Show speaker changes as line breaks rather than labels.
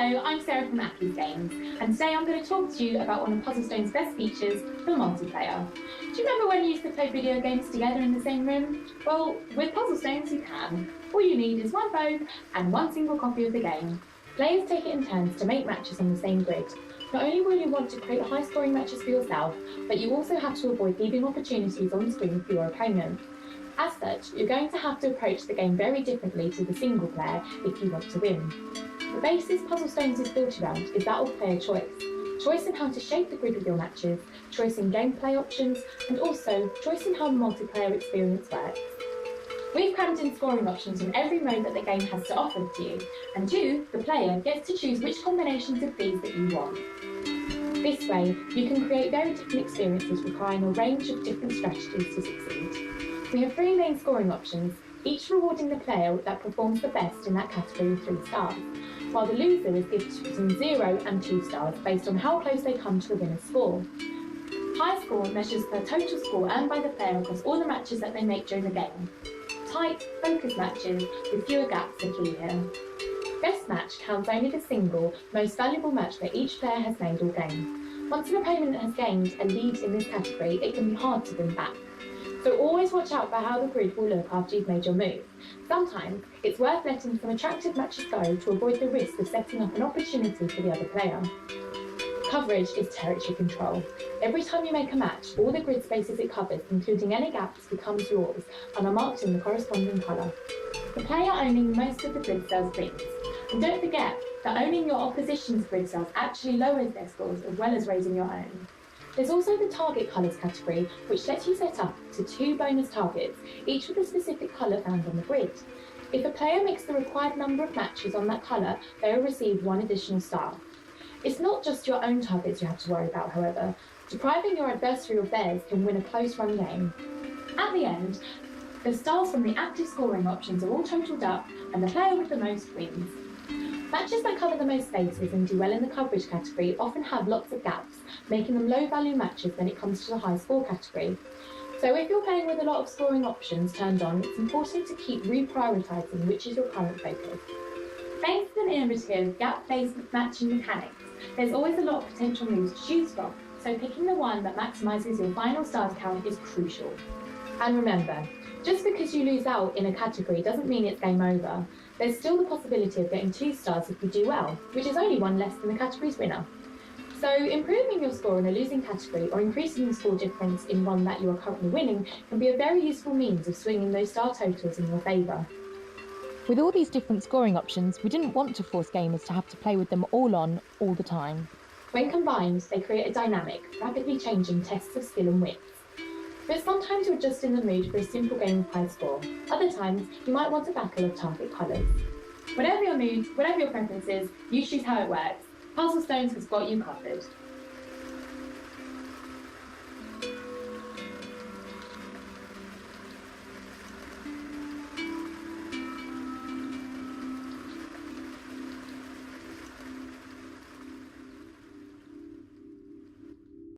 Hello, I'm Sarah from Apple's Games, and today I'm going to talk to you about one of PuzzleStones' best features, the multiplayer. Do you remember when you used to play video games together in the same room? Well, with PuzzleStones you can. All you need is one phone and one single copy of the game. Players take it in turns to make matches on the same grid. Not only will you want to create high-scoring matches for yourself, but you also have to avoid leaving opportunities on the screen for your opponent. As such, you're going to have to approach the game very differently to the single player if you want to win. The basis PuzzleStones is built around is that of player choice. Choice in how to shape the grid with your matches, choice in gameplay options, and also choice in how the multiplayer experience works. We've crammed in scoring options on every mode that the game has to offer to you, and you, the player, gets to choose which combinations of these that you want. This way, you can create very different experiences requiring a range of different strategies to succeed. We have 3 main scoring options, each rewarding the player that performs the best in that category with 3 stars, while the loser is given between 0 and 2 stars based on how close they come to the winner's score. High score measures the total score earned by the player across all the matches that they make during the game. Tight, focused matches with fewer gaps are key here. Best match counts only the single, most valuable match that each player has made all game. Once an opponent has gained a lead in this category, it can be hard to win back. So always watch out for how the grid will look after you've made your move. Sometimes it's worth letting some attractive matches go to avoid the risk of setting up an opportunity for the other player. Coverage is territory control. Every time you make a match, all the grid spaces it covers, including any gaps, becomes yours and are marked in the corresponding colour. The player owning most of the grid cells wins. And don't forget that owning your opposition's grid cells actually lowers their scores as well as raising your own. There's also the target colours category, which lets you set up to 2 bonus targets, each with a specific colour found on the grid. If a player makes the required number of matches on that colour, they will receive 1 additional star. It's not just your own targets you have to worry about, however. Depriving your adversary of theirs can win a close-run game. At the end, the stars from the active scoring options are all totalled up, and the player with the most wins. Matches that cover the most spaces and do well in the coverage category often have lots of gaps, making them low-value matches when it comes to the high score category. So if you're playing with a lot of scoring options turned on, it's important to keep reprioritising which is your current focus. Thanks to an innovative gap-based matching mechanics, there's always a lot of potential moves to choose from, so picking the one that maximises your final stars count is crucial. And remember, just because you lose out in a category doesn't mean it's game over. There's still the possibility of getting 2 stars if you do well, which is only 1 less than the category's winner. So improving your score in a losing category or increasing the score difference in one that you are currently winning can be a very useful means of swinging those star totals in your favour.
With all these different scoring options, we didn't want to force gamers to have to play with them all on, all the time.
When combined, they create a dynamic, rapidly changing test of skill and wits. But sometimes you're just in the mood for a simple game of high score. Other times, you might want a battle of target colours. Whatever your mood, whatever your preferences, you choose how it works. PuzzleStones has got you covered.